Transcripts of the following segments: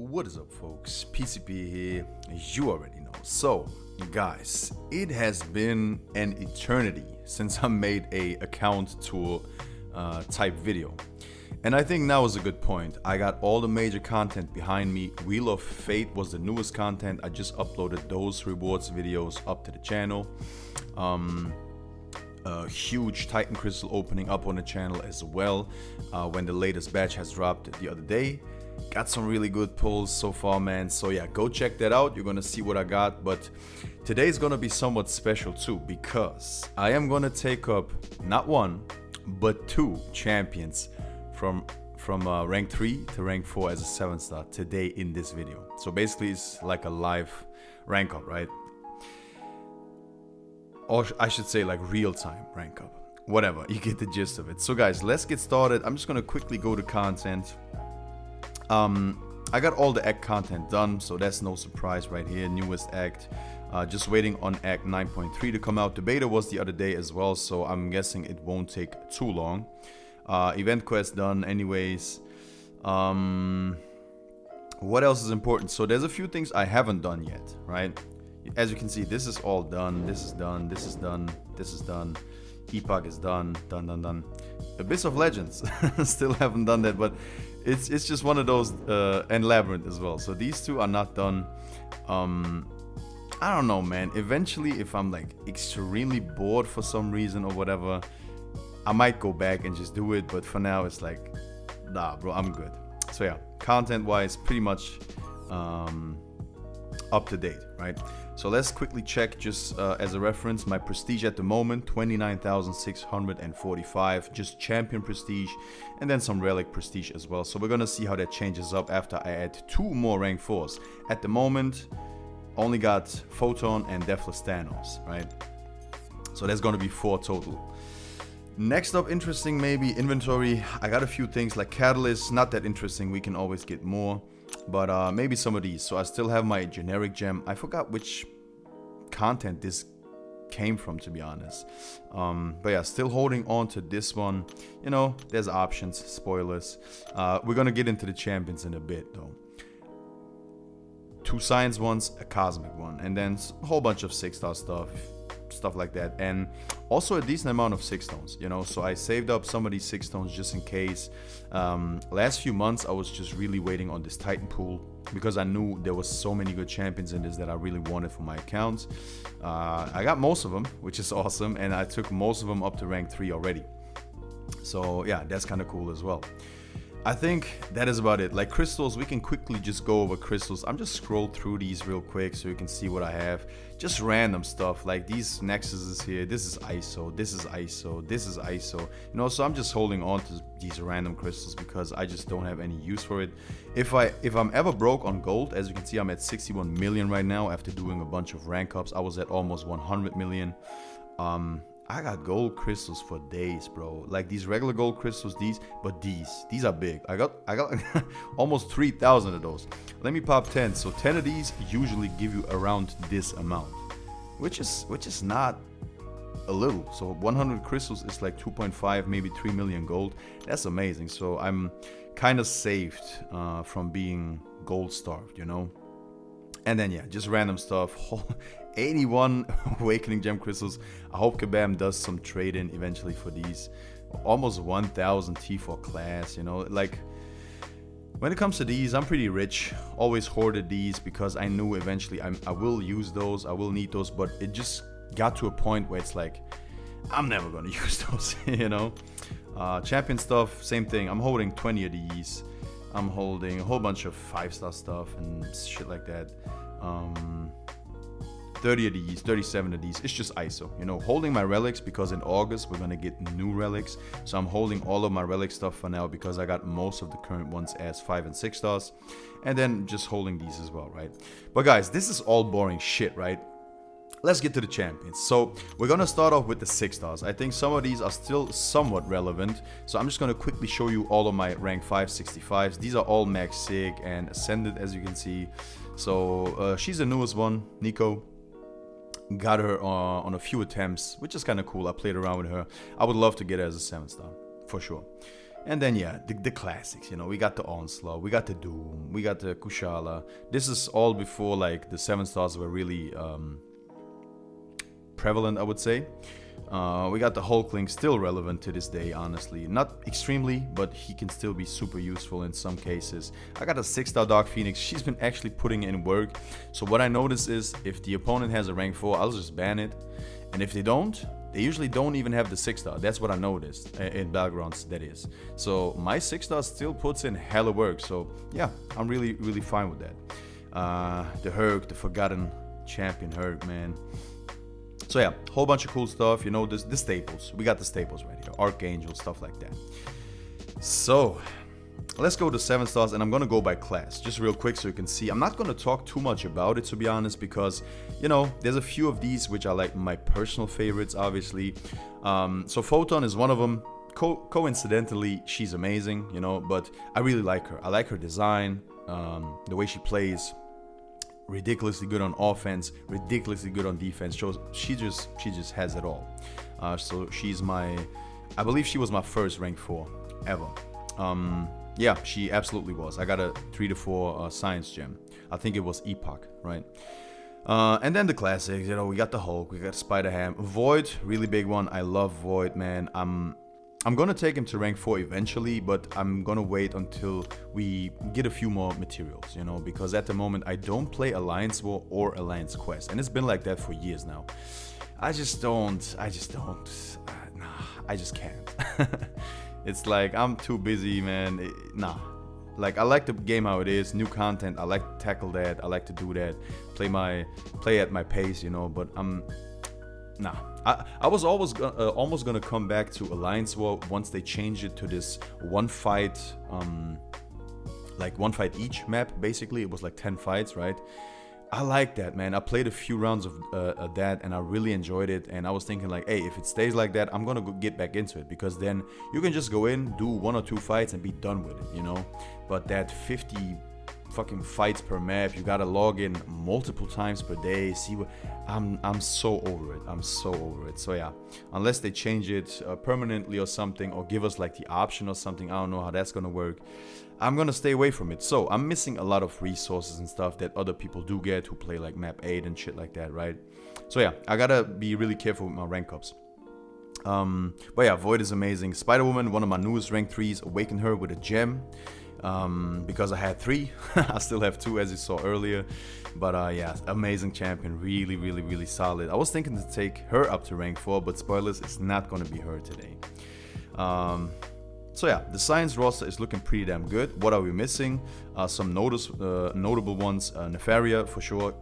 What is up, folks? PCP here, you already know. So, guys, it has been an eternity since I made a account tour type video. And I think now is a good point. I got all the major content behind me. Wheel of Fate was the newest content. I just uploaded those rewards videos up to the channel. A huge Titan Crystal opening up on the channel as well when the latest batch has dropped the other day. Got some really good pulls so far, man. So yeah, go check that out. You're gonna see what I got. But today's gonna be somewhat special too, because I am gonna take up not one but two champions from rank 3 to rank 4 as a 7-star today in this video. So basically it's like a live rank up, right? Or I should say like real-time rank up. Whatever, you get the gist of it. So guys, let's get started. I'm just gonna quickly go to content. I got all the act content done, so that's no surprise right here. Newest act, just waiting on act 9.3 to come out. The beta was the other day as well, so I'm guessing it won't take too long. Event quest done anyways. What else is important? So there's a few things I haven't done yet, right? As you can see, this is all done. This is done. This is done. This is done. Epoch is done. Done. Abyss of Legends, still haven't done that, but it's just one of those, and Labyrinth as well. So these two are not done. I don't know, man. Eventually, if I'm like extremely bored for some reason or whatever, I might go back and just do it. But for now, it's like, nah, bro, I'm good. So yeah, content-wise, pretty much up to date, right? So let's quickly check, just as a reference, my prestige at the moment, 29,645, just champion prestige, and then some relic prestige as well. So we're gonna see how that changes up after I add 2 more rank 4s. At the moment, only got Photon and Deathless Thanos, right? So there's gonna be 4 total. Next up, interesting maybe, inventory. I got a few things like Catalyst, not that interesting, we can always get more. But maybe some of these. So I still have my generic gem. I forgot which content this came from, to be honest. But yeah, still holding on to this one. You know, there's options, spoilers. We're gonna get into the champions in a bit though. 2 science ones, a cosmic one, and then a whole bunch of 6-star stuff like that, and also a decent amount of 6 stones, you know. So I saved up some of these 6 stones just in case. Last few months I was just really waiting on this Titan pool because I knew there was so many good champions in this that I really wanted for my accounts. I got most of them, which is awesome, and I took most of them up to rank 3 already. So yeah, that's kind of cool as well. I think that is about it. Like crystals, we can quickly just go over crystals. I'm just scroll through these real quick so you can see what I have. Just random stuff like these nexuses here. This is ISO, this is ISO, this is ISO. You know, so I'm just holding on to these random crystals because I just don't have any use for it. If I'm ever broke on gold, as you can see, I'm at 61 million right now after doing a bunch of rank ups. I was at almost 100 million. I got gold crystals for days, bro. Like these regular gold crystals, these are big. I got almost 3,000 of those. Let me pop 10. So 10 of these usually give you around this amount, which is not a little. So 100 crystals is like 2.5, maybe 3 million gold. That's amazing. So I'm kind of saved from being gold starved, you know. And then yeah, just random stuff. 81 awakening gem crystals. I hope Kabam does some trade-in eventually for these. Almost 1,000 T4 class, you know. Like when it comes to these, I'm pretty rich. Always hoarded these because I knew eventually I will use those, I will need those, but it just got to a point where it's like I'm never gonna use those, you know. Champion stuff, same thing. I'm holding 20 of these. I'm holding a whole bunch of 5-star stuff and shit like that. 30 of these, 37 of these. It's just ISO, you know. Holding my relics because in August we're gonna get new relics. So I'm holding all of my relic stuff for now because I got most of the current ones as 5 and 6 stars. And then just holding these as well, right? But guys, this is all boring shit, right? Let's get to the champions. So we're gonna start off with the 6 stars. I think some of these are still somewhat relevant. So I'm just gonna quickly show you all of my rank 5 65s. These are all max sig and ascended, as you can see. So she's the newest one, Nico. Got her on a few attempts, which is kind of cool. I played around with her. I would love to get her as a 7-star, for sure. And then, yeah, the classics, we got the Onslaught, we got the Doom, we got the Kushala. This is all before, like, the 7 stars were really prevalent, I would say. We got the Hulkling, still relevant to this day, honestly. Not extremely, but he can still be super useful in some cases. I got a 6-star Dark Phoenix. She's been actually putting in work. So what I notice is, if the opponent has a rank 4, I'll just ban it. And if they don't, they usually don't even have the 6-star. That's what I noticed in Battlegrounds, that is. So my 6-star still puts in hella work. So yeah, I'm really, really fine with that. The Herc, the Forgotten Champion Herc, man. So yeah, whole bunch of cool stuff. The staples. We got the staples right here. Archangel, stuff like that. So let's go to 7 stars, and I'm gonna go by class, just real quick so you can see. I'm not gonna talk too much about it, to be honest, because there's a few of these which are like my personal favorites, obviously. So Photon is one of them. Coincidentally, she's amazing, but I really like her. I like her design, the way she plays. Ridiculously good on offense, ridiculously good on defense. She just has it all. So I believe she was my first rank 4 ever. Yeah, she absolutely was. I got a 3-4 science gem. I think it was Epoch, right? And then the classics, we got the Hulk, we got Spider-Ham. Void, really big one. I love Void, man. I'm gonna take him to rank 4 eventually, but I'm gonna wait until we get a few more materials, because at the moment I don't play Alliance War or Alliance Quest, and it's been like that for years now. I just can't. It's like I'm too busy, man. Like, I like the game how it is, new content, I like to tackle that, I like to do that, play at my pace, but I was almost gonna come back to Alliance War once they changed it to this one fight each map. Basically, it was like 10 fights, right? I like that, man. I played a few rounds of that, and I really enjoyed it. And I was thinking, like, hey, if it stays like that, I'm gonna get back into it, because then you can just go in, do 1 or 2 fights, and be done with it, But that 50 fucking fights per map, you gotta log in multiple times per day. I'm so over it. So yeah, unless they change it permanently or something, or give us like the option or something, I don't know how that's gonna work. I'm gonna stay away from it. So I'm missing a lot of resources and stuff that other people do get who play like map 8 and shit like that, right? So yeah, I gotta be really careful with my rank ups. But yeah, Void is amazing. Spider-Woman, one of my newest rank 3s, awakened her with a gem. Because I had 3. I still have 2, as you saw earlier. But yeah, amazing champion, really, really, really solid. I was thinking to take her up to rank 4, but spoilers, it's not gonna be her today. So yeah, the science roster is looking pretty damn good. What are we missing? Some notable ones. Nefaria for sure.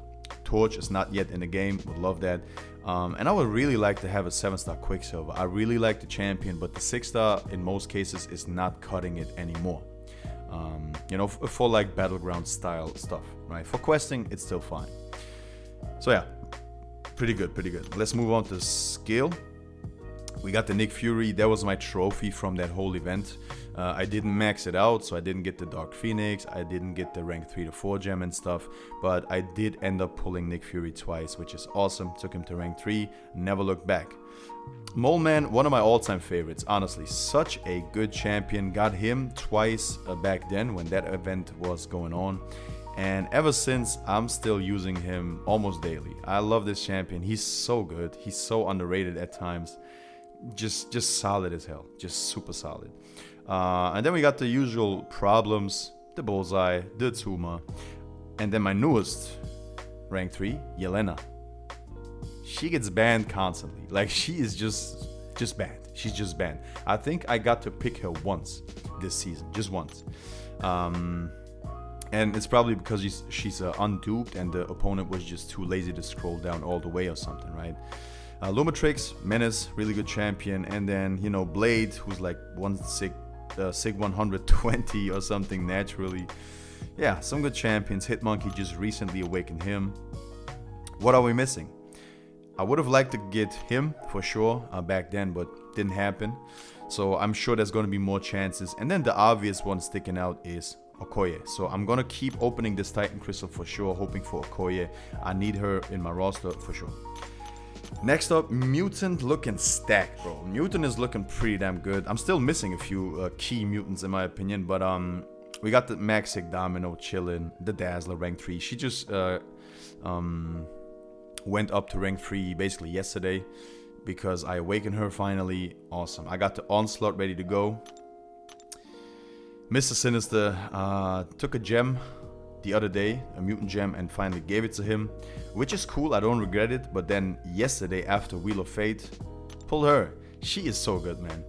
Torch is not yet in the game, would love that. And I would really like to have a 7-star Quicksilver. I really like the champion, but the 6-star in most cases is not cutting it anymore. For like battleground style stuff, right? For questing, it's still fine. So yeah, pretty good. Let's move on to skill. We got the Nick Fury. That was my trophy from that whole event. I didn't max it out, so I didn't get the Dark Phoenix. I didn't get the rank 3-4 gem and stuff, but I did end up pulling Nick Fury twice, which is awesome. Took him to rank 3, never looked back. Mole Man, one of my all-time favorites, honestly. Such a good champion. Got him twice back then when that event was going on. And ever since, I'm still using him almost daily. I love this champion. He's so good. He's so underrated at times. Just solid as hell. Just super solid. And then we got the usual problems. The Bullseye, the Tsuma. And then my newest, rank 3, Yelena. She gets banned constantly. Like, she is just banned. She's just banned. I think I got to pick her once this season. Just once. And it's probably because she's unduped and the opponent was just too lazy to scroll down all the way or something, right? Lumatrix, Menace, really good champion. And then, Blade, who's like Sig 120 or something naturally. Yeah, some good champions. Hitmonkey just recently awakened him. What are we missing? I would have liked to get him for sure back then, but didn't happen. So I'm sure there's going to be more chances. And then the obvious one sticking out is Okoye. So I'm going to keep opening this Titan Crystal for sure, hoping for Okoye. I need her in my roster for sure. Next up, Mutant looking stacked, bro. Mutant is looking pretty damn good. I'm still missing a few key mutants in my opinion, but we got the Maxic Domino chilling, the Dazzler rank 3. She just went up to rank 3 basically yesterday because I awakened her finally. Awesome. I got the Onslaught ready to go. Mr. Sinister took a gem the other day, a mutant gem, and finally gave it to him, which is cool. I don't regret it. But then yesterday after Wheel of Fate, pulled her. She is so good, man.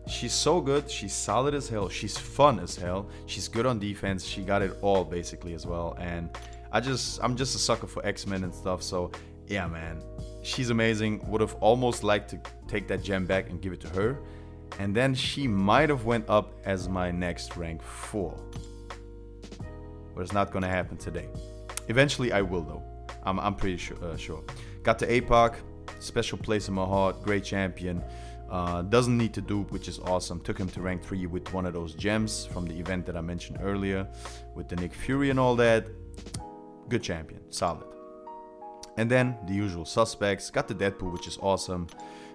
She's so good. She's solid as hell. She's fun as hell. She's good on defense. She got it all basically as well. And I'm just a sucker for X-Men and stuff. So yeah, man, she's amazing. Would have almost liked to take that gem back and give it to her. And then she might have went up as my next rank 4. But it's not gonna happen today. Eventually I will though. I'm pretty sure. Got the APOC, special place in my heart, great champion. Doesn't need to dupe, which is awesome. Took him to rank 3 with one of those gems from the event that I mentioned earlier, with the Nick Fury and all that. Good champion, solid. And then the usual suspects. Got the Deadpool, which is awesome.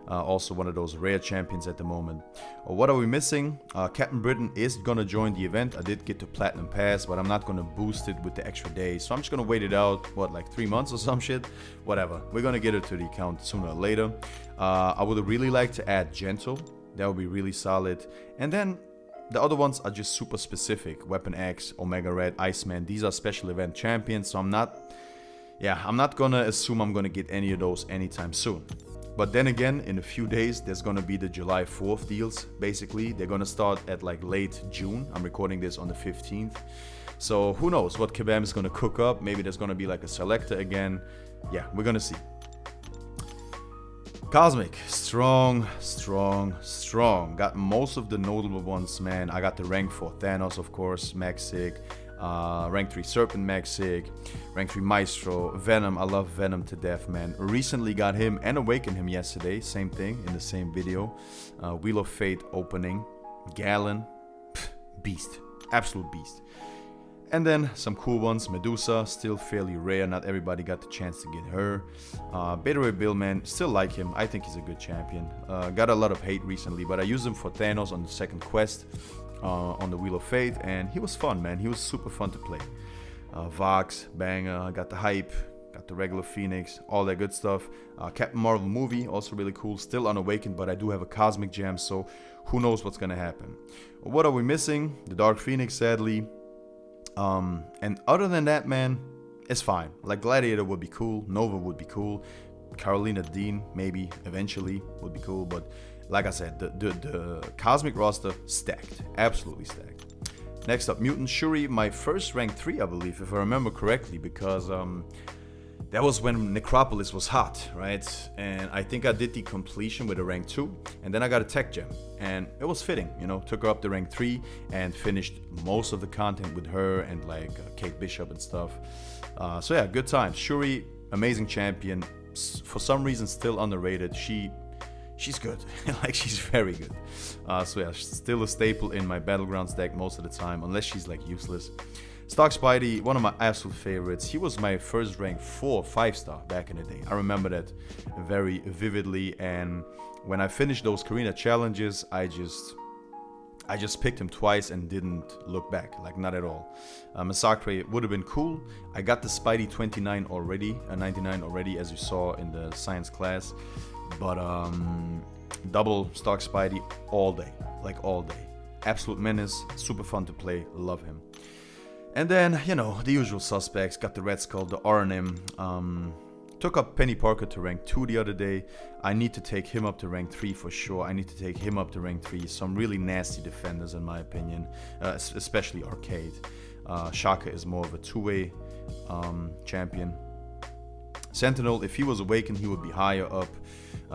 Also one of those rare champions at the moment. What are we missing? Captain Britain is gonna join the event. I did get to Platinum Pass, but I'm not gonna boost it with the extra days. So I'm just gonna wait it out, what, like 3 months or some shit? Whatever. We're gonna get her to the account sooner or later. I would really like to add Gentle. That would be really solid. And then the other ones are just super specific. Weapon X, Omega Red, Iceman. These are special event champions. So I'm not gonna assume I'm gonna get any of those anytime soon. But then again, in a few days, there's gonna be the July 4th deals, basically. They're gonna start at like late June. I'm recording this on the 15th. So who knows what Kabam is gonna cook up. Maybe there's gonna be like a selector again. Yeah, we're gonna see. Cosmic, strong. Got most of the notable ones, man. I got the rank 4 Thanos, of course, Maxic. Rank 3 Serpent Maxic, rank 3 Maestro, Venom. I love Venom to death, man. Recently got him and awakened him yesterday. Same thing in the same video. Wheel of Fate opening. Gallon, beast, absolute beast. And then some cool ones. Medusa, still fairly rare. Not everybody got the chance to get her. Beta Ray Bill, man, still like him. I think he's a good champion. Got a lot of hate recently, but I used him for Thanos on the second quest. On the Wheel of Fate, and he was fun, man. He was super fun to play. Vox, banger, got the hype, got the regular Phoenix, all that good stuff. Captain Marvel movie, also really cool. Still unawakened, but I do have a Cosmic Gem, so who knows what's gonna happen. What are we missing? The Dark Phoenix, sadly. And other than that, man, it's fine. Like Gladiator would be cool, Nova would be cool, Carolina Dean maybe eventually would be cool, but like I said, the Cosmic roster stacked, absolutely stacked. Next up, Mutant Shuri, my first rank 3, I believe, if I remember correctly, because that was when Necropolis was hot, right? And I think I did the completion with a rank 2, and then I got a tech gem, and it was fitting, you know. Took her up to rank 3 and finished most of the content with her and like Kate Bishop and stuff. So yeah, good times. Shuri, amazing champion. For some reason, still underrated. She's good. Like, she's very good. So yeah, she's still a staple in my Battlegrounds deck most of the time, unless she's like useless. Stark Spidey, one of my absolute favorites. He was my first rank 4 5-star back in the day. I remember that very vividly, and when I finished those Karina challenges, I just picked him twice and didn't look back, like not at all. Massacre would have been cool. I got the Spidey 29 already, 99 already, as you saw in the science class. But double Stark Spidey all day, like all day. Absolute menace, super fun to play, love him. And then, you know, the usual suspects. Got the Red Skull, the RNM. Took up Penny Parker to rank 2 the other day. I need to take him up to rank 3 for sure. I need to take him up to rank 3. Some really nasty defenders in my opinion, especially Arcade. Shaka is more of a two-way champion. Sentinel, if he was awakened, he would be higher up.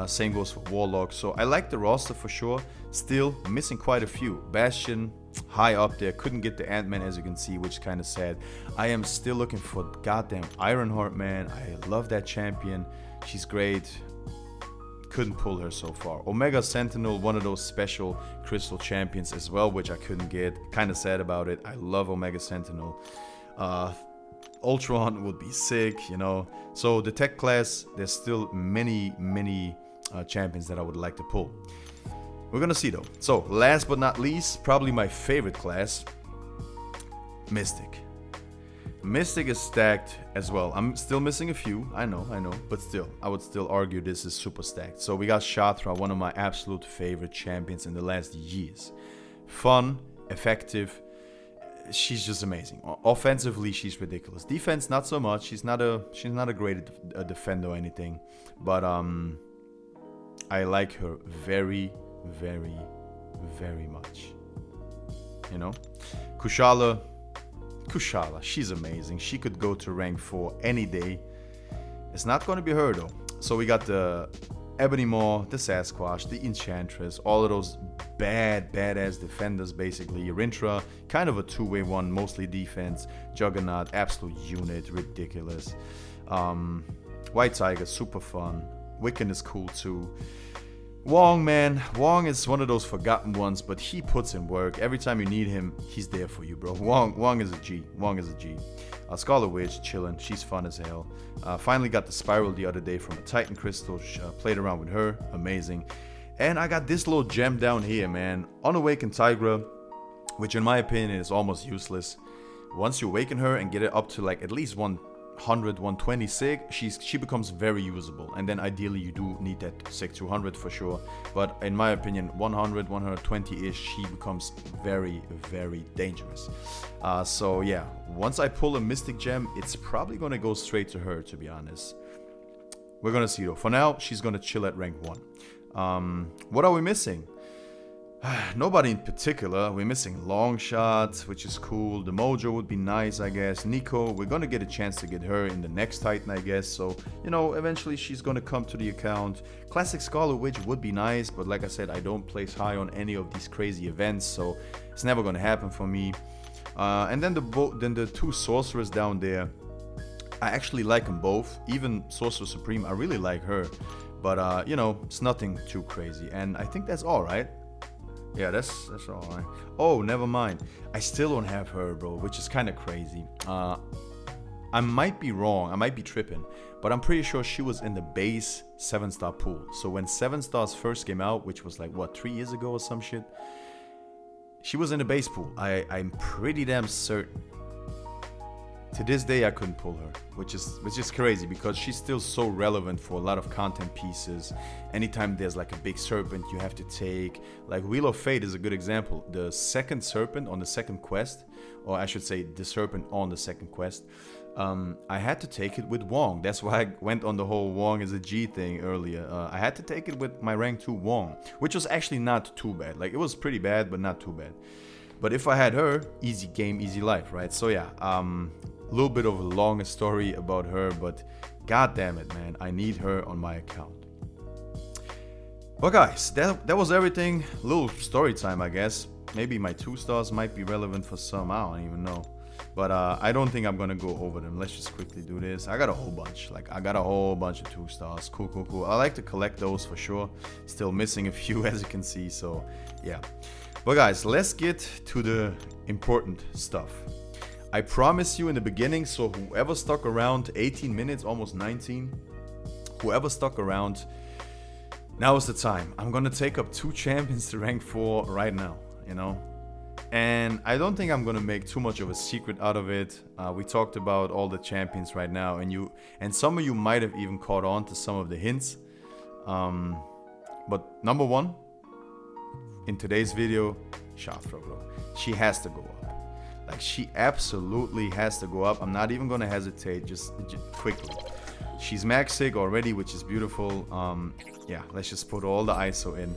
Same goes for Warlock. So I like the roster for sure. Still missing quite a few. Bastion, high up there. Couldn't get the Ant-Man, as you can see, which is kind of sad. I am still looking for goddamn Ironheart, man. I love that champion. She's great. Couldn't pull her so far. Omega Sentinel, one of those special crystal champions as well, which I couldn't get. Kind of sad about it. I love Omega Sentinel. Ultron would be sick, you know. So the tech class, there's still many champions that I would like to pull. We're gonna see though. So last but not least, probably my favorite class, Mystic. Mystic is stacked as well. I'm still missing a few, I know, but still, I would still argue this is super stacked. So we got Shatra, one of my absolute favorite champions in the last years. Fun, effective, she's just amazing. Offensively, she's ridiculous. Defense, not so much. She's not a great defender or anything, but I like her very much. You know, Kushala, she's amazing. She could go to rank 4 any day. It's not going to be her though. So we got the Ebony Maw, the Sasquatch, the Enchantress, all of those badass defenders basically. Rintra, kind of a two-way one, mostly defense. Juggernaut, absolute unit, ridiculous. White Tiger, super fun. Wiccan is cool too. Wong, man, Wong is one of those forgotten ones, but he puts in work. Every time you need him, he's there for you, bro. Wong is a G. Scarlet Witch, chillin'. She's fun as hell. Finally got the Spiral the other day from a Titan Crystal. Played around with her, amazing. And I got this little gem down here, man. Unawakened Tigra, which in my opinion is almost useless. Once you awaken her and get it up to like at least 100, 120 sig, she becomes very usable, and then ideally you do need that sig 200 for sure, but in my opinion 100, 120-ish, she becomes very dangerous. So yeah, once I pull a Mystic Gem, it's probably gonna go straight to her, to be honest. We're gonna see though. For now, she's gonna chill at rank 1. What are we missing? Nobody in particular. We're missing Longshot, which is cool. The Mojo would be nice, I guess. Nico, we're gonna get a chance to get her in the next Titan, I guess. So, you know, eventually she's gonna come to the account. Classic Scarlet Witch would be nice, but like I said, I don't place high on any of these crazy events, so it's never gonna happen for me. And then the two Sorcerers down there, I actually like them both. Even Sorcerer Supreme, I really like her. But, you know, it's nothing too crazy. And I think that's all, right? Yeah, that's all right. Oh, never mind. I still don't have her, bro, which is kind of crazy. I might be wrong. I might be tripping. But I'm pretty sure she was in the base 7-star pool. So when 7 stars first came out, which was like, what, 3 years ago or some shit? She was in the base pool. I'm pretty damn certain. To this day, I couldn't pull her, which is crazy because she's still so relevant for a lot of content pieces. Anytime there's like a big serpent you have to take, like Wheel of Fate is a good example. The second serpent on the second quest, or I should say the serpent on the second quest, I had to take it with Wong. That's why I went on the whole Wong is a G thing earlier. I had to take it with my rank 2 Wong, which was actually not too bad. Like, it was pretty bad, but not too bad. But if I had her, easy game, easy life, right? So yeah, a little bit of a long story about her, but god damn it, man, I need her on my account. Well guys, that was everything. A little story time, I guess. Maybe my 2 stars might be relevant for some, I don't even know. But I don't think I'm gonna go over them. Let's just quickly do this. I got a whole bunch. Like, I got a whole bunch of 2 stars. Cool. I like to collect those for sure. Still missing a few, as you can see, so yeah. But guys, let's get to the important stuff. I promise you in the beginning, so whoever stuck around 18 minutes, almost 19, whoever stuck around, now is the time. I'm gonna take up 2 champions to rank 4 right now, you know? And I don't think I'm gonna make too much of a secret out of it. We talked about all the champions right now, and some of you might have even caught on to some of the hints. But number 1, in today's video, Shatra, bro. She has to go up. Like, she absolutely has to go up. I'm not even gonna hesitate, just quickly. She's max sig already, which is beautiful. Yeah, let's just put all the ISO in.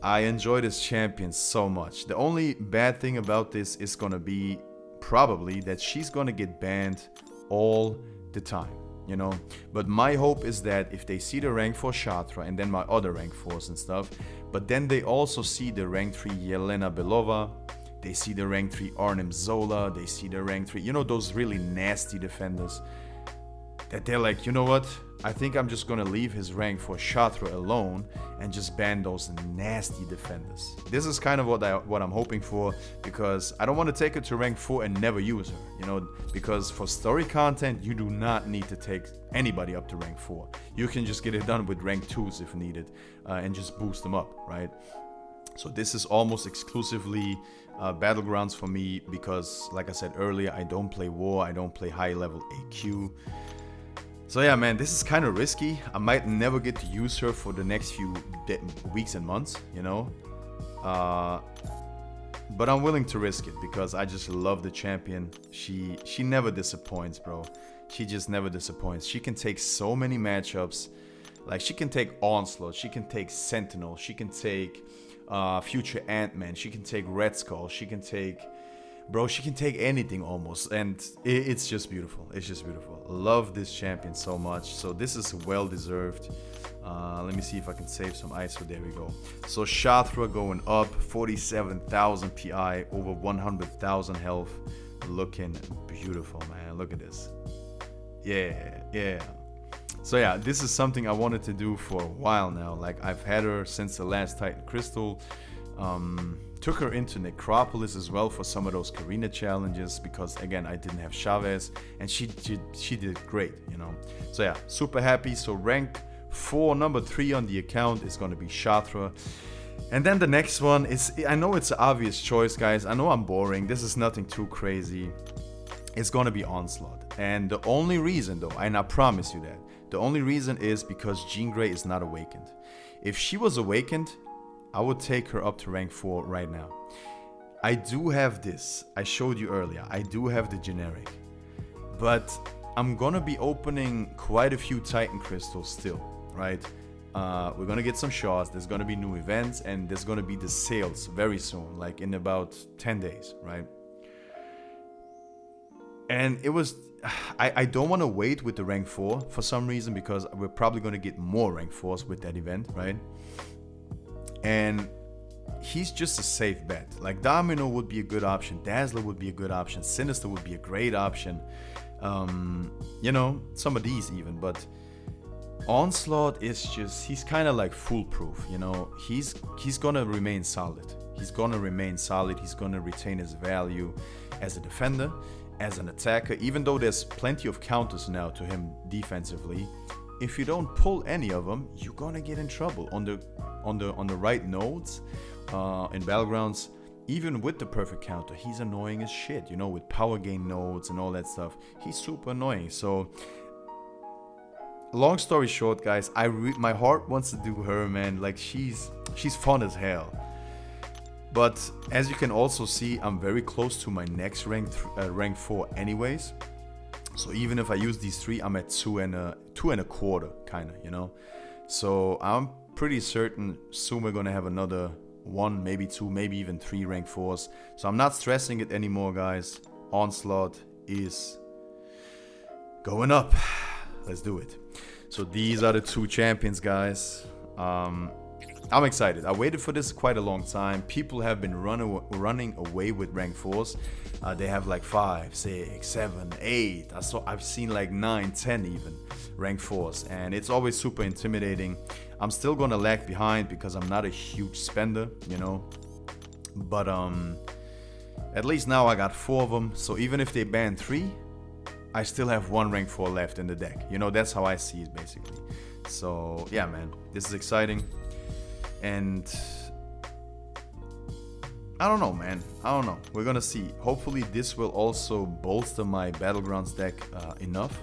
I enjoy this champion so much. The only bad thing about this is gonna be probably that she's gonna get banned all the time, you know? But my hope is that if they see the rank 4 Shatra and then my other rank 4s and stuff, but then they also see the rank 3 Yelena Belova, they see the rank 3 Arnim Zola, they see the rank 3, you know, those really nasty defenders, that they're like, you know what, I think I'm just gonna leave his rank for Shatra alone and just ban those nasty defenders. This is kind of what I'm hoping for, because I don't want to take her to rank 4 and never use her, you know, because for story content you do not need to take anybody up to rank 4. You can just get it done with rank 2s if needed, and just boost them up, right? So this is almost exclusively Battlegrounds for me, because like I said earlier, I don't play War, I don't play high level AQ. So yeah, man, this is kind of risky. I might never get to use her for the next few weeks and months, you know. But I'm willing to risk it because I just love the champion. She never disappoints, bro. She just never disappoints. She can take so many matchups. Like, she can take Onslaught, she can take Sentinel, she can take future Ant-Man, she can take Red Skull, she can take... Bro, she can take anything almost, and it's just beautiful. It's just beautiful. Love this champion so much. So this is well deserved. Let me see if I can save some ISO. There we go. So Shatra going up, 47,000 PI, over 100,000 health. Looking beautiful, man. Look at this. Yeah. So yeah, this is something I wanted to do for a while now. Like, I've had her since the last Titan Crystal. Took her into Necropolis as well for some of those Karina challenges, because again, I didn't have Chavez, and she did great, you know. So yeah, super happy. So rank 4, number 3 on the account is going to be Shatra. And then the next one is, I know it's an obvious choice, guys. I know I'm boring. This is nothing too crazy. It's going to be Onslaught. And the only reason though, and I promise you that, the only reason is because Jean Grey is not awakened. If she was awakened, I would take her up to rank 4 right now. I do have this. I showed you earlier. I do have the generic. But I'm gonna be opening quite a few Titan Crystals still, right? We're gonna get some shots. There's gonna be new events, and there's gonna be the sales very soon, like in about 10 days, right? And it was... I don't want to wait with the rank 4 for some reason, because we're probably gonna get more rank 4s with that event, right? And he's just a safe bet. Like, Domino would be a good option, Dazzler would be a good option, Sinister would be a great option, you know, some of these even. But Onslaught is just, he's kind of like foolproof, you know. He's gonna remain solid. He's gonna retain his value as a defender, as an attacker, even though there's plenty of counters now to him defensively. If you don't pull any of them, you're gonna get in trouble on the right nodes in Battlegrounds. Even with the perfect counter, he's annoying as shit, you know, with power gain nodes and all that stuff. He's super annoying. So long story short, guys, my heart wants to do her, man. Like, she's fun as hell. But as you can also see, I'm very close to my next rank 4 anyways. So even if I use these 3, I'm at 2 and a quarter, kind of, you know. So I'm pretty certain soon we're gonna have another 1, maybe 2, maybe even 3 rank 4s. So I'm not stressing it anymore, guys. Onslaught is going up. Let's do it. So these are the 2 champions, guys. I'm excited. I waited for this quite a long time. People have been running away with rank 4s. They have like 5, 6, 7, 8. I've seen like 9, 10 even rank 4s, and it's always super intimidating. I'm still gonna lag behind because I'm not a huge spender, you know. But at least now I got 4 of them. So even if they ban 3, I still have 1 rank 4 left in the deck. You know, that's how I see it basically. So yeah, man, this is exciting. And I don't know, man. I don't know. We're gonna see. Hopefully this will also bolster my Battlegrounds deck enough.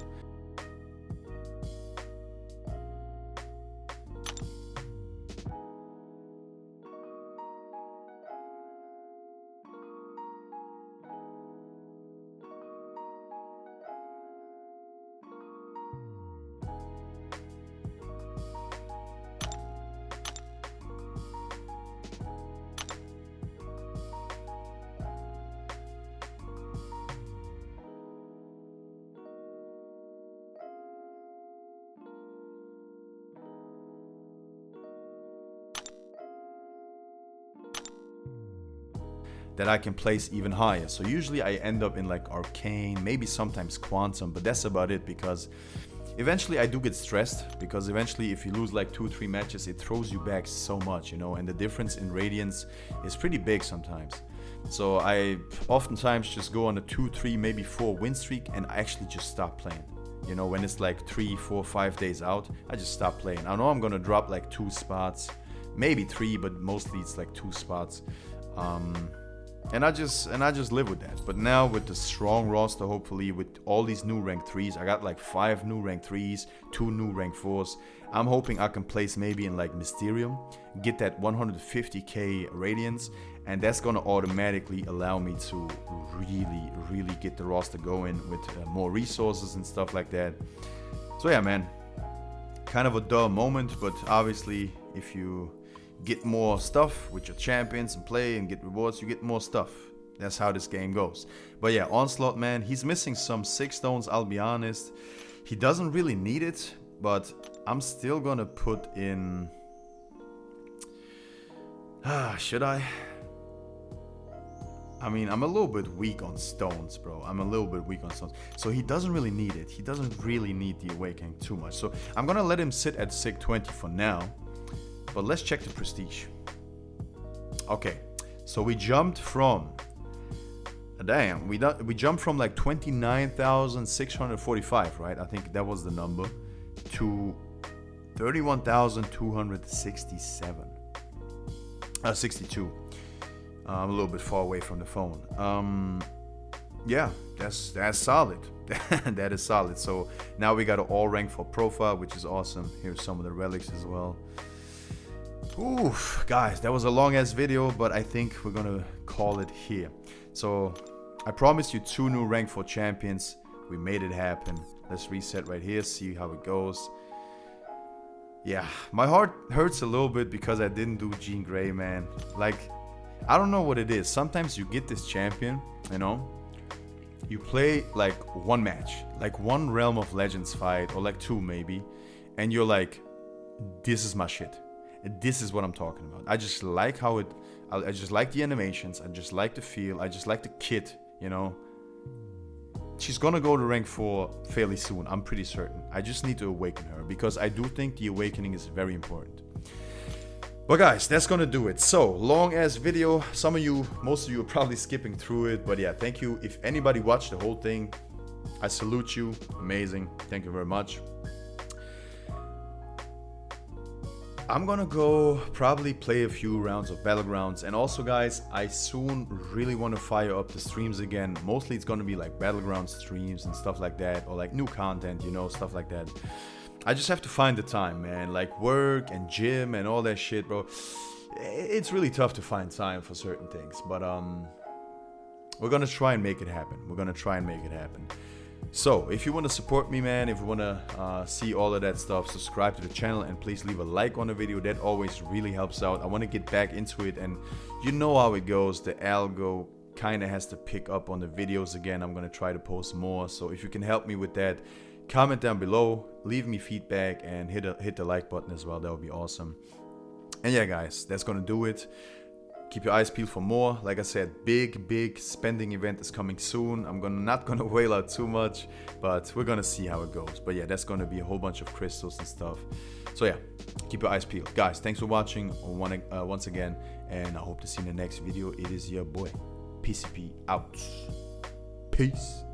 That I can place even higher. So usually I end up in like Arcane, maybe sometimes Quantum, but that's about it, because eventually I do get stressed, because eventually if you lose like 2-3 matches, it throws you back so much, you know, and the difference in radiance is pretty big sometimes. So I oftentimes just go on a 2-3, maybe 4 win streak, and I actually just stop playing. You know, when it's like 3, 4, 5 days out, I just stop playing. I know I'm gonna drop like 2 spots, maybe 3, but mostly it's like 2 spots. And I just live with that. But now with the strong roster, hopefully with all these new rank 3s, I got like 5 new rank 3s, 2 new rank 4s. I'm hoping I can place maybe in like Mysterium, get that 150k radiance, and that's gonna automatically allow me to really get the roster going with more resources and stuff like that. So yeah, man, kind of a dull moment, but obviously if you get more stuff with your champions and play and get rewards, you get more stuff. That's how this game goes. But yeah, Onslaught, man, he's missing some 6 stones, I'll be honest. He doesn't really need it, but I'm still gonna put in... should I? I mean, I'm a little bit weak on stones, bro. I'm a little bit weak on stones. So he doesn't really need it. He doesn't really need the Awakening too much. So I'm gonna let him sit at SIG 20 for now. But let's check the prestige. Okay, so we jumped from... Damn, we jumped from like 29,645, right? I think that was the number. To 31,267. 62. I'm a little bit far away from the phone. Yeah, that's solid. That is solid. So now we got an all rank for profile, which is awesome. Here's some of the relics as well. Oof, guys, that was a long ass video, but I think we're gonna call it here. So I promised you 2 new rank 4 champions. We made it happen. Let's reset right here, see how it goes. Yeah, my heart hurts a little bit because I didn't do Jean Grey, man. Like, I don't know what it is. Sometimes you get this champion, you know, you play like 1 match, like 1 Realm of Legends fight, or like 2 maybe, and you're like, this is my shit. This is what I'm talking about. I just like how it, I just like the animations, I just like the feel, I just like the kit, you know. She's gonna go to rank 4 fairly soon, I'm pretty certain. I just need to awaken her, because I do think the awakening is very important. But guys, that's gonna do it. So, long ass video. Some of you, most of you are probably skipping through it, but yeah, thank you. If anybody watched the whole thing, I salute you. Amazing. Thank you very much. I'm gonna go probably play a few rounds of Battlegrounds. And also guys, I soon really want to fire up the streams again. Mostly it's gonna be like Battleground streams and stuff like that, or like new content, you know, stuff like that. I just have to find the time, man. Like work and gym and all that shit, bro. It's really tough to find time for certain things, but we're gonna try and make it happen. We're gonna try and make it happen. So, if you want to support me, man, if you want to see all of that stuff, subscribe to the channel and please leave a like on the video. That always really helps out. I want to get back into it, and you know how it goes. The algo kind of has to pick up on the videos again. I'm going to try to post more. So, if you can help me with that, comment down below, leave me feedback, and hit the like button as well. That would be awesome. And yeah, guys, that's going to do it. Keep your eyes peeled for more. Like I said, big spending event is coming soon. I'm not gonna wail out too much, but we're gonna see how it goes. But yeah, that's gonna be a whole bunch of crystals and stuff. So yeah, keep your eyes peeled. Guys, thanks for watching once again, and I hope to see you in the next video. It is your boy, PCP out. Peace.